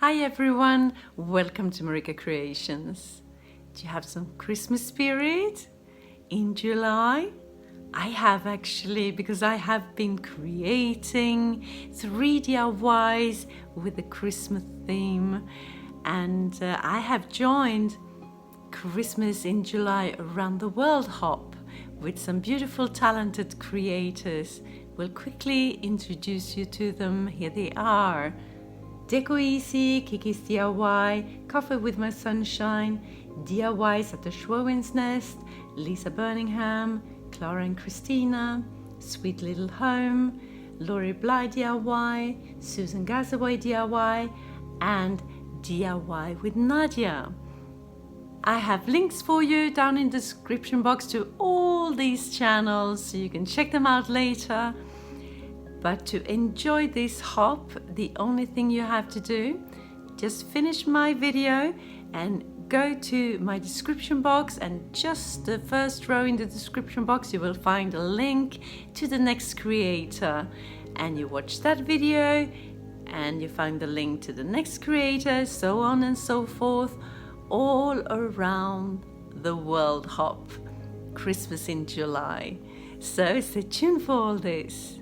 Hi everyone, welcome to MarikaCreations. Do you have some Christmas spirit in July? I have actually, because I have been creating 3 DIYs with the Christmas theme, and I have joined Christmas in July around the world hop with some beautiful talented creators. We'll quickly introduce you to them. Here they are. Deco Easy, Kiki's DIY, Coffee with My Sunshine, DIYs at the Schwowen's Nest, Lisa Birmingham, Clara and Christina, Sweet Little Home, Lori Bly DIY, Susan Gazaway DIY, and DIY with Nadia. I have links for you down in the description box to all these channels so you can check them out later. But to enjoy this hop, the only thing you have to do, just finish my video and go to my description box, and just the first row in the description box you will find a link to the next creator, and you watch that video and you find the link to the next creator, so on and so forth, all around the world hop, Christmas in July. So stay tuned for all this.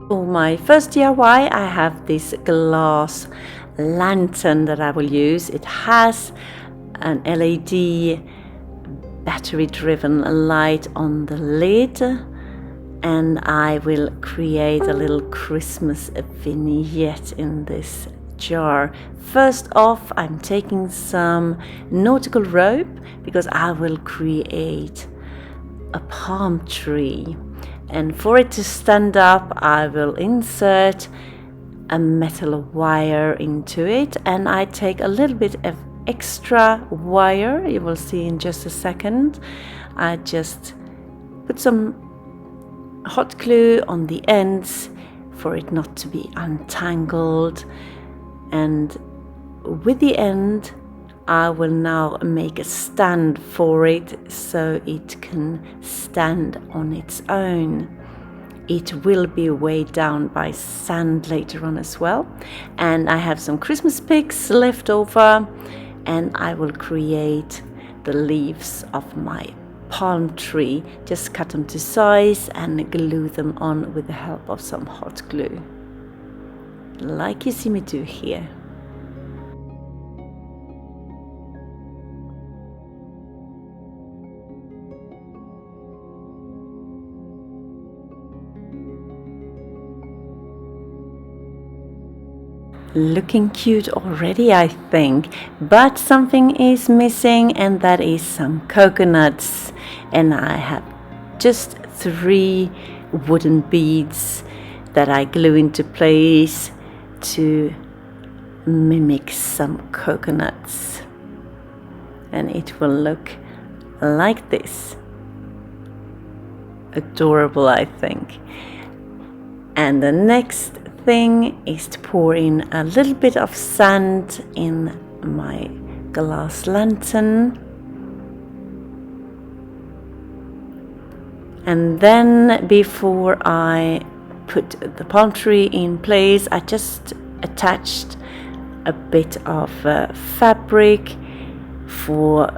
For my first DIY, I have this glass lantern that I will use. It has an LED battery-driven light on the lid, and I will create a little Christmas vignette in this jar. First off, I'm taking some nautical rope because I will create a palm tree. And for it to stand up, I will insert a metal wire into it, and I take a little bit of extra wire, you will see in just a second. I just put some hot glue on the ends for it not to be untangled, and with the end I will now make a stand for it so it can stand on its own. It will be weighed down by sand later on as well. And I have some Christmas picks left over, and I will create the leaves of my palm tree. Just cut them to size and glue them on with the help of some hot glue, like you see me do here. Looking cute already, I think, but something is missing, and that is some coconuts. And I have just 3 wooden beads that I glue into place to mimic some coconuts, and it will look like this. Adorable, I think. And the next thing is to pour in a little bit of sand in my glass lantern, and then before I put the palm tree in place, I just attached a bit of fabric for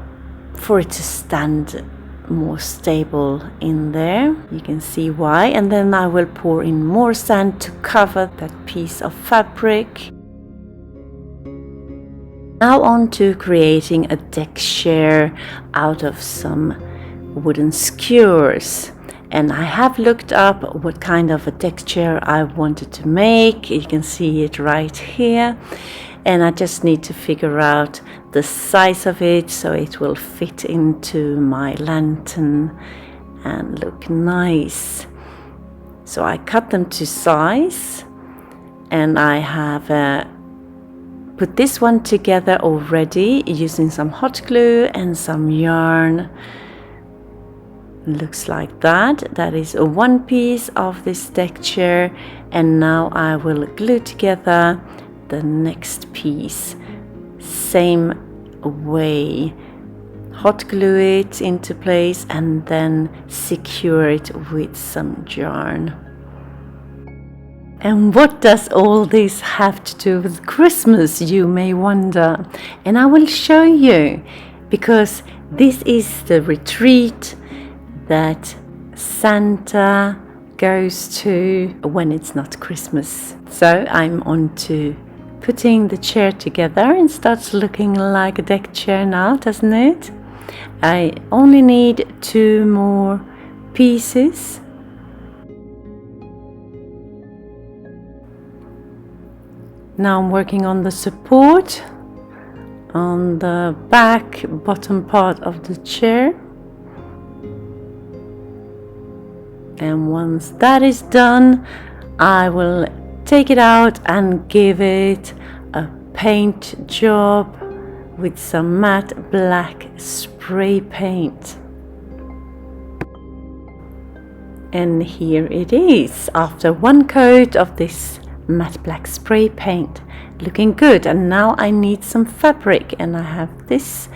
it to stand more stable in there. You can see why. And then I will pour in more sand to cover that piece of fabric. Now on to creating a deck chair out of some wooden skewers. And I have looked up what kind of a deck chair I wanted to make. You can see it right here. And I just need to figure out the size of it so it will fit into my lantern and look nice. So I cut them to size, and I have put this one together already using some hot glue and some yarn. Looks like that. That is one piece of this deck chair, and now I will glue together the next piece, same way, hot glue it into place and then secure it with some yarn. And what does all this have to do with Christmas, you may wonder? And I will show you, because this is the retreat that Santa goes to when it's not Christmas. So I'm on to putting the chair together, and starts looking like a deck chair now, doesn't it? I only need 2 more pieces. Now I'm working on the support on the back bottom part of the chair. And once that is done, I will take it out and give it a paint job with some matte black spray paint. And here it is, after 1 coat of this matte black spray paint, looking good. And now I need some fabric, and I have this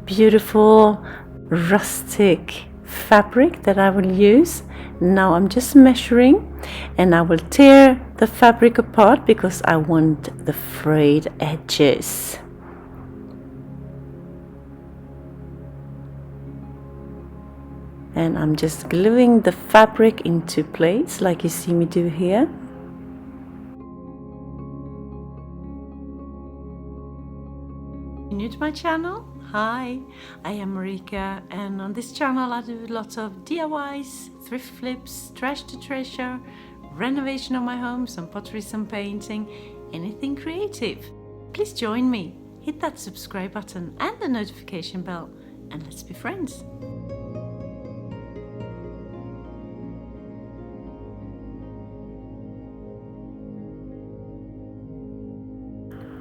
beautiful rustic fabric that I will use. Now I'm just measuring, and I will tear the fabric apart because I want the frayed edges. And I'm just gluing the fabric into place like you see me do here. New to my channel? Hi, I am Marika, and on this channel I do lots of DIYs, thrift flips, trash to treasure, renovation of my home, some pottery, some painting, anything creative. Please join me, hit that subscribe button and the notification bell, and let's be friends.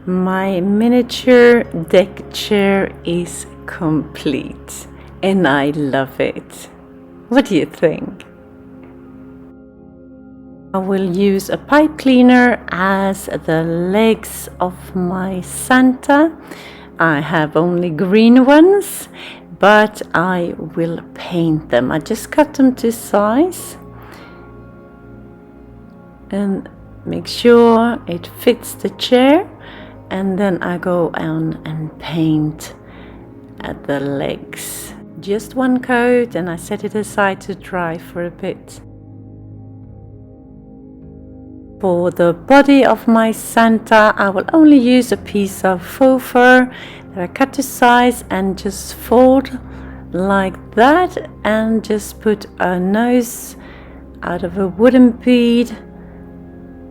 My miniature deck chair is complete, and I love it. What do you think? I will use a pipe cleaner as the legs of my Santa. I have only green ones, but I will paint them. I just cut them to size and make sure it fits the chair. And then I go on and paint at the legs. Just 1 coat, and I set it aside to dry for a bit. For the body of my Santa, I will only use a piece of faux fur that I cut to size and just fold like that, and just put a nose out of a wooden bead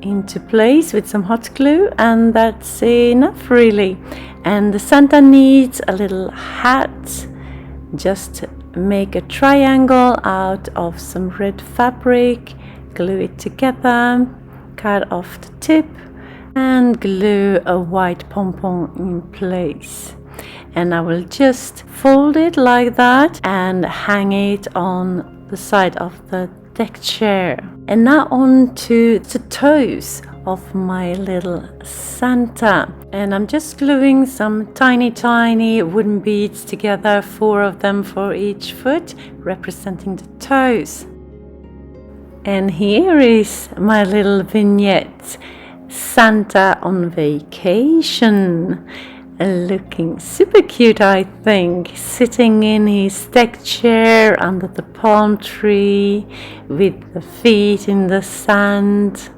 into place with some hot glue, and that's enough really. And the Santa needs a little hat. Just make a triangle out of some red fabric, glue it together, cut off the tip, and glue a white pom-pom in place. And I will just fold it like that and hang it on the side of the deck chair. And now on to the toes of my little Santa, and I'm just gluing some tiny wooden beads together, 4 of them for each foot, representing the toes. And here is my little vignette, Santa on vacation. Looking super cute, I think, sitting in his deck chair under the palm tree with the feet in the sand,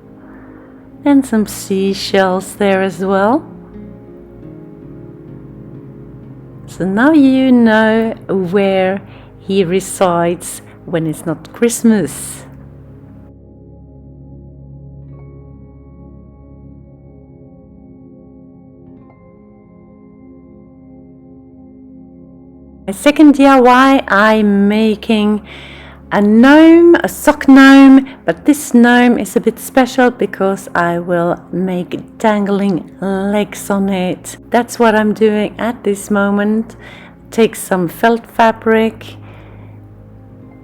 and some seashells there as well. So now you know where he resides when it's not Christmas. My second DIY, I'm making a gnome, a sock gnome, but this gnome is a bit special because I will make dangling legs on it. That's what I'm doing at this moment. Take some felt fabric,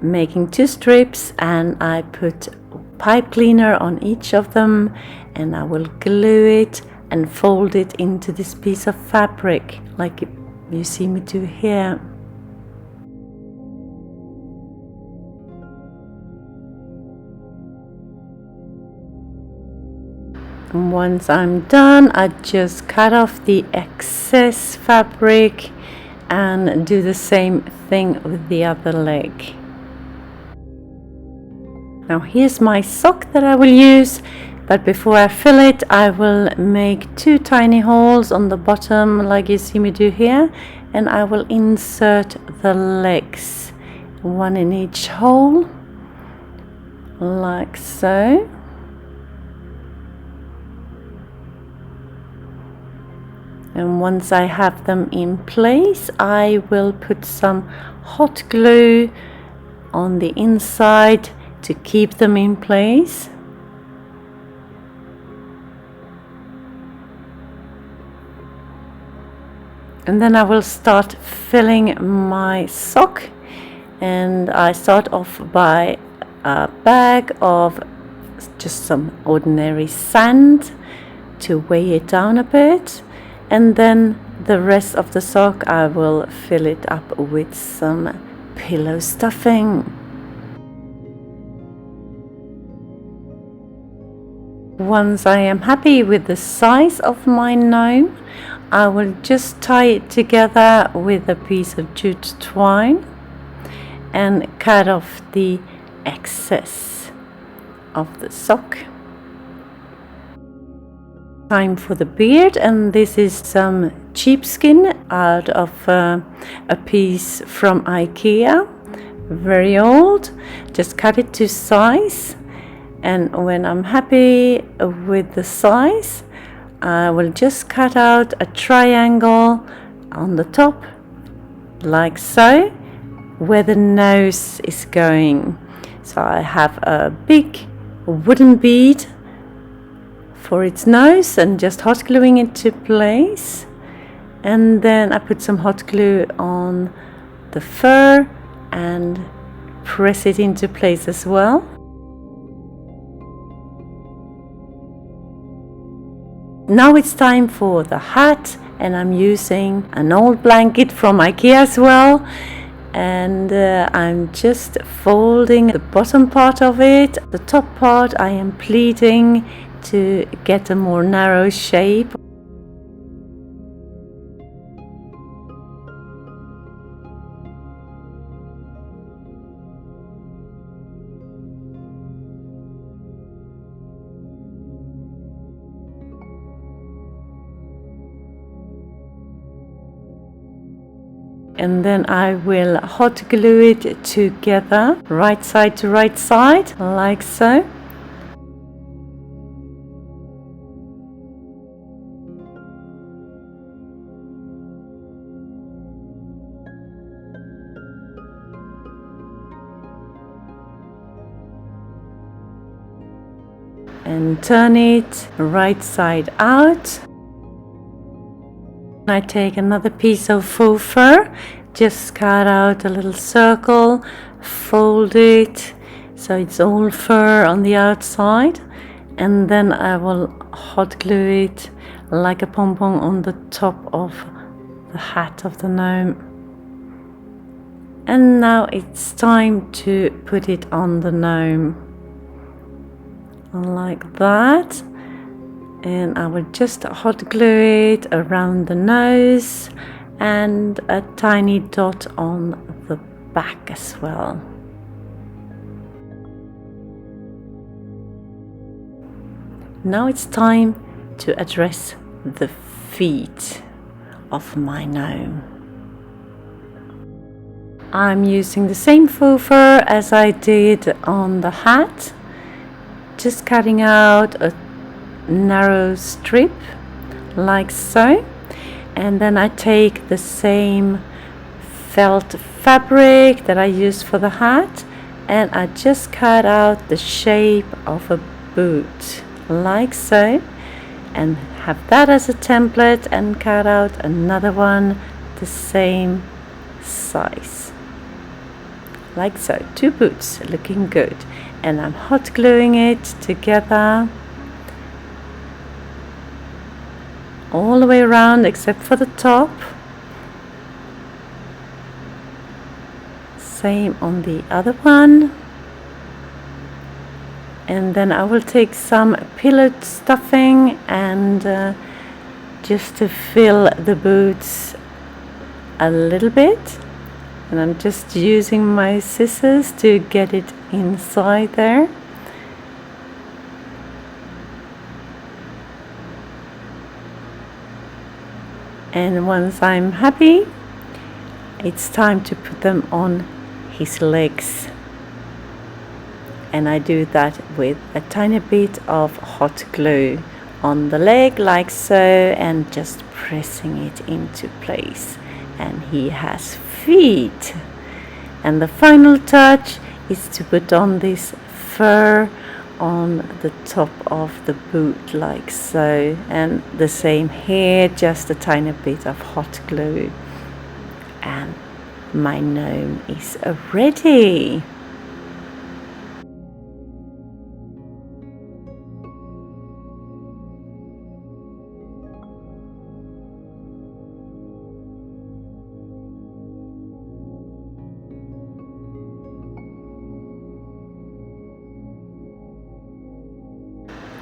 making 2 strips, and I put pipe cleaner on each of them, and I will glue it and fold it into this piece of fabric like you see me do here. And once I'm done, I just cut off the excess fabric and do the same thing with the other leg. Now here's my sock that I will use, but before I fill it, I will make 2 tiny holes on the bottom like you see me do here, and I will insert the legs, 1 in each hole, like so. And once I have them in place, I will put some hot glue on the inside to keep them in place. And then I will start filling my sock, and I start off by a bag of just some ordinary sand to weigh it down a bit, and then the rest of the sock I will fill it up with some pillow stuffing. Once I am happy with the size of my gnome, I will just tie it together with a piece of jute twine and cut off the excess of the sock. Time for the beard, and this is some sheepskin out of a piece from IKEA, very old. Just cut it to size, and when I'm happy with the size, I will just cut out a triangle on the top, like so, where the nose is going. So I have a big wooden bead for its nose and just hot gluing it to place, and then I put some hot glue on the fur and press it into place as well. Now it's time for the hat, and I'm using an old blanket from IKEA as well, and I'm just folding the bottom part of it. The top part I am pleating to get a more narrow shape. And then I will hot glue it together, right side to right side, like so. And turn it right side out. I take another piece of faux fur, just cut out a little circle, fold it so it's all fur on the outside, and then I will hot glue it like a pom-pom on the top of the hat of the gnome. And now it's time to put it on the gnome, like that. And I will just hot glue it around the nose and a tiny dot on the back as well. Now it's time to address the feet of my gnome. I'm using the same faux fur as I did on the hat, just cutting out a narrow strip like so, and then I take the same felt fabric that I used for the hat and I just cut out the shape of a boot like so, and have that as a template, and cut out another one the same size like so. 2 boots looking good, and I'm hot gluing it together all the way around except for the top. Same on the other one, And then I will take some pillow stuffing and just to fill the boots a little bit. And I'm just using my scissors to get it inside there. And once I'm happy, it's time to put them on his legs. And I do that with a tiny bit of hot glue on the leg like so, and just pressing it into place. And he has feet. And the final touch is to put on this fur on the top of the boot like so, and the same here, just a tiny bit of hot glue, and my gnome is ready.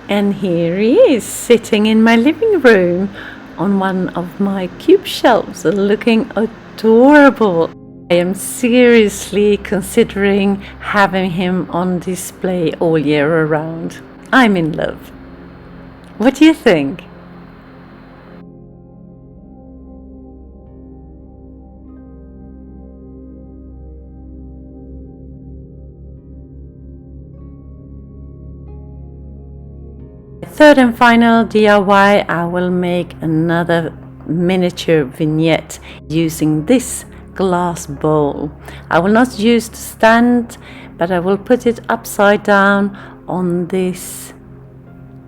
And here he is, sitting in my living room on one of my cube shelves, looking adorable. I am seriously considering having him on display all year around. I'm in love. What do you think? Third and final DIY, I will make another miniature vignette using this glass bowl. I will not use the stand, but I will put it upside down on this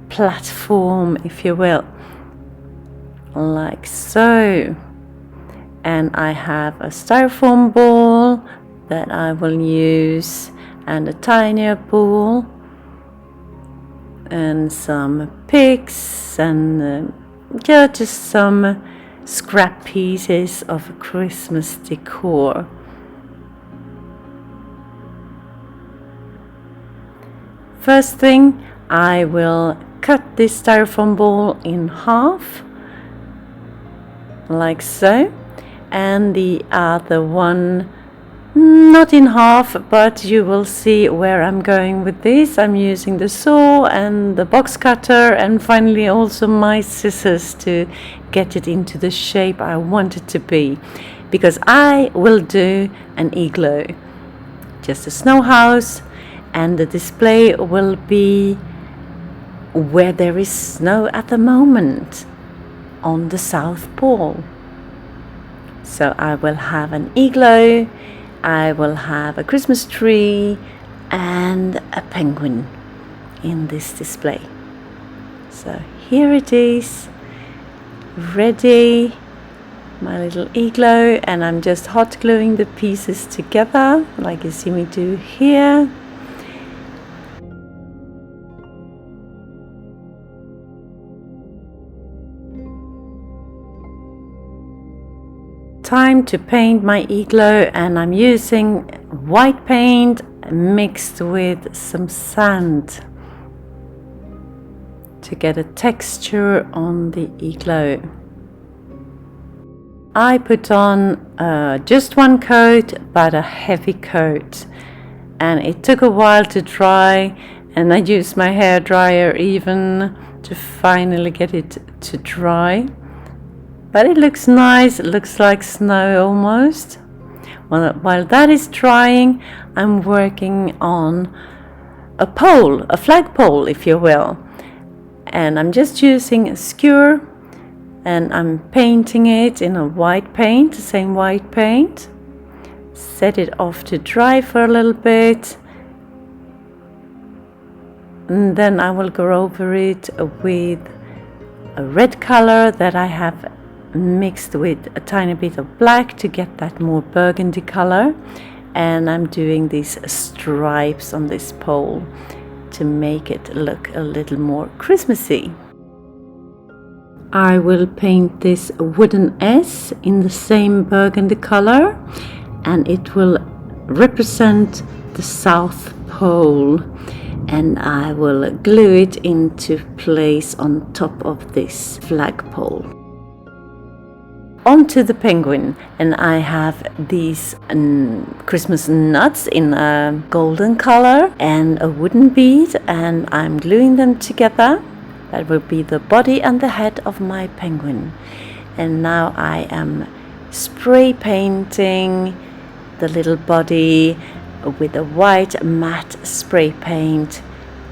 platform, if you will, like so. And I have a styrofoam ball that I will use, and a tinier ball, and some pigs, and just some scrap pieces of Christmas decor. First thing, I will cut this styrofoam ball in half, like so, and the other one not in half, but you will see where I'm going with this. I'm using the saw and the box cutter, and finally also my scissors to get it into the shape I want it to be, because I will do an igloo, just a snow house, and the display will be where there is snow at the moment, on the South Pole. So I will have an igloo, I will have a Christmas tree and a penguin in this display. So here it is, ready, my little igloo, and I'm just hot gluing the pieces together like you see me do here. Time to paint my igloo, and I'm using white paint mixed with some sand to get a texture on the igloo. I put on just one coat, but a heavy coat, and it took a while to dry, and I used my hair dryer even to finally get it to dry. But it looks nice, it looks like snow almost. While that is drying, I'm working on a pole, a flagpole if you will. And I'm just using a skewer, and I'm painting it in a white paint, the same white paint. Set it off to dry for a little bit. And then I will go over it with a red color that I have mixed with a tiny bit of black to get that more burgundy color, and I'm doing these stripes on this pole to make it look a little more Christmassy. I will paint this wooden S in the same burgundy color, and it will represent the South Pole, and I will glue it into place on top of this flagpole. Onto the penguin, and I have these Christmas nuts in a golden color and a wooden bead, and I'm gluing them together. That will be the body and the head of my penguin. And now I am spray painting the little body with a white matte spray paint,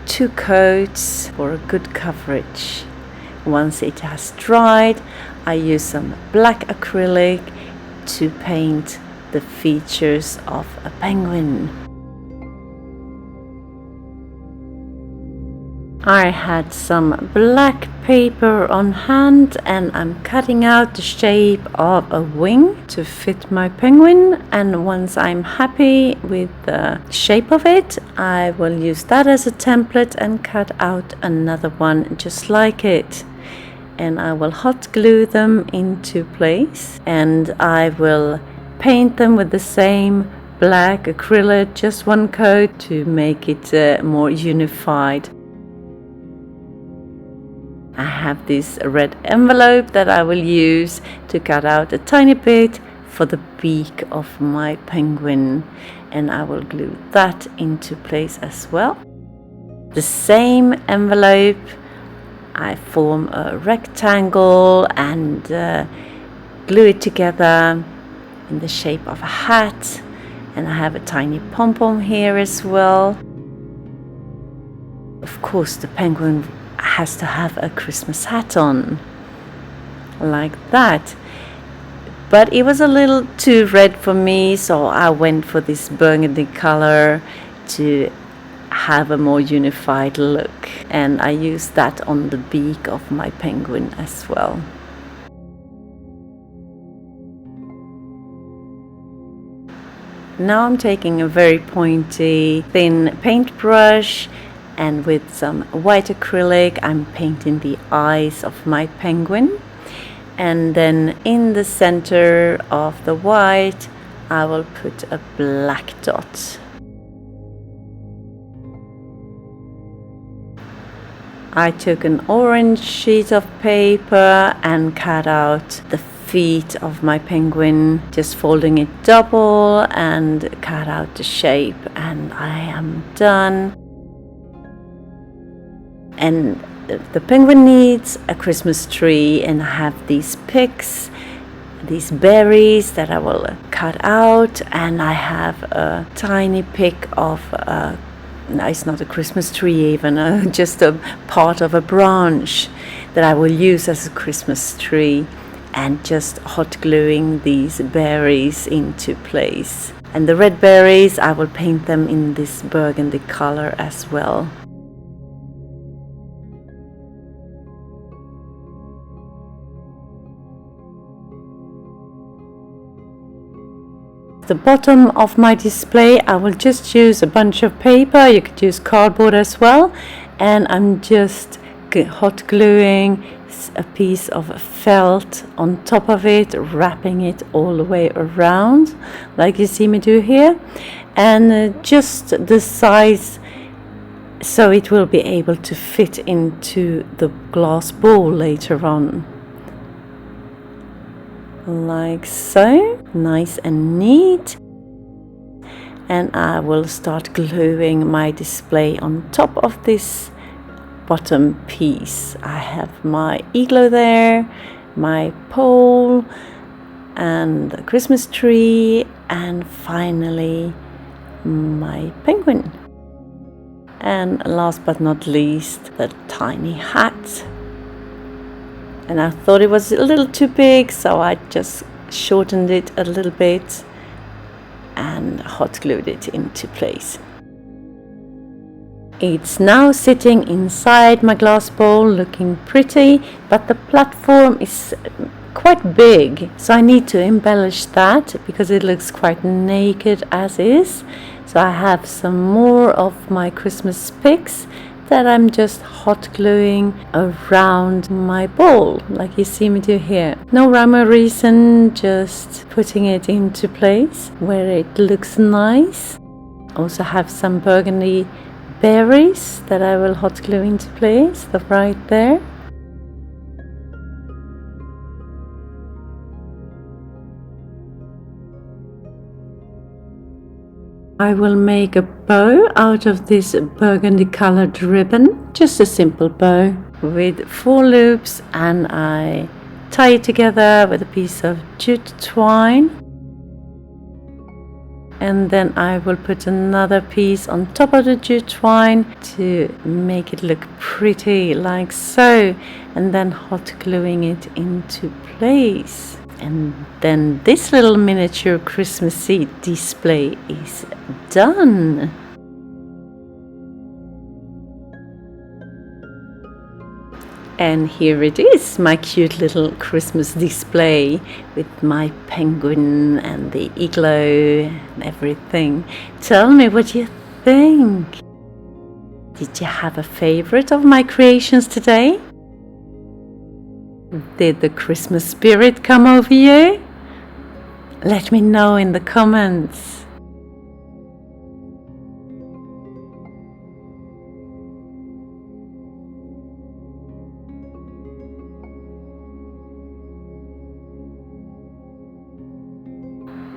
2 coats for a good coverage. Once it has dried, I use some black acrylic to paint the features of a penguin. I had some black paper on hand, and I'm cutting out the shape of a wing to fit my penguin, and once I'm happy with the shape of it, I will use that as a template and cut out another one just like it. And I will hot glue them into place, and I will paint them with the same black acrylic, just 1 coat, to make it more unified. I have this red envelope that I will use to cut out a tiny bit for the beak of my penguin, and I will glue that into place as well. The same envelope, I form a rectangle and glue it together in the shape of a hat, and I have a tiny pom-pom here as well. Of course, the penguin has to have a Christmas hat on, like that. But it was a little too red for me, so I went for this burgundy color to have a more unified look, and I used that on the beak of my penguin as well. Now I'm taking a very pointy thin paintbrush, and with some white acrylic I'm painting the eyes of my penguin, and then in the center of the white I will put a black dot. I took an orange sheet of paper and cut out the feet of my penguin, just folding it double and cut out the shape, and I am done. And the penguin needs a Christmas tree, and I have these picks, these berries that I will cut out, and I have a tiny pick of no, it's not a Christmas tree even, just a part of a branch that I will use as a Christmas tree, and just hot gluing these berries into place. And the red berries, I will paint them in this burgundy color as well. The bottom of my display, I will just use a bunch of paper. You could use cardboard as well, and I'm just hot gluing a piece of felt on top of it, wrapping it all the way around like you see me do here, and just the size so it will be able to fit into the glass bowl later on, like so, nice and neat. And I will start gluing my display on top of this bottom piece. I have my igloo there, my pole, and the Christmas tree, and finally my penguin. And last but not least, the tiny hat. And I thought it was a little too big, so I just shortened it a little bit and hot glued it into place. It's now sitting inside my glass bowl, looking pretty, but the platform is quite big, so I need to embellish that because it looks quite naked as is. So I have some more of my Christmas picks that I'm just hot gluing around my bowl, like you see me do here. No rhyme or reason, just putting it into place where it looks nice. Also have some burgundy berries that I will hot glue into place, right there. I will make a bow out of this burgundy colored ribbon, just a simple bow with 4 loops, and I tie it together with a piece of jute twine, and then I will put another piece on top of the jute twine to make it look pretty, like so, and then hot gluing it into place. And then this little miniature Christmassy display is done. And here it is, my cute little Christmas display with my penguin and the igloo and everything. Tell me what you think. Did you have a favorite of my creations today? Did the Christmas spirit come over you? Let me know in the comments.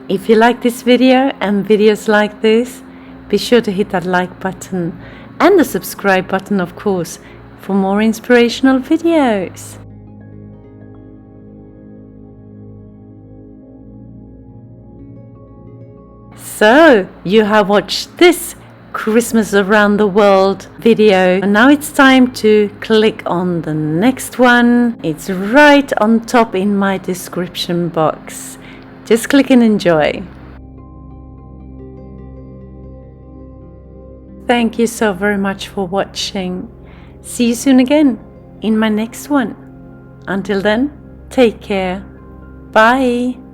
If you like this video and videos like this, be sure to hit that like button and the subscribe button, of course, for more inspirational videos. So, you have watched this Christmas Around the World video, and now it's time to click on the next one. It's right on top in my description box. Just click and enjoy. Thank you so very much for watching. See you soon again in my next one. Until then, take care. Bye.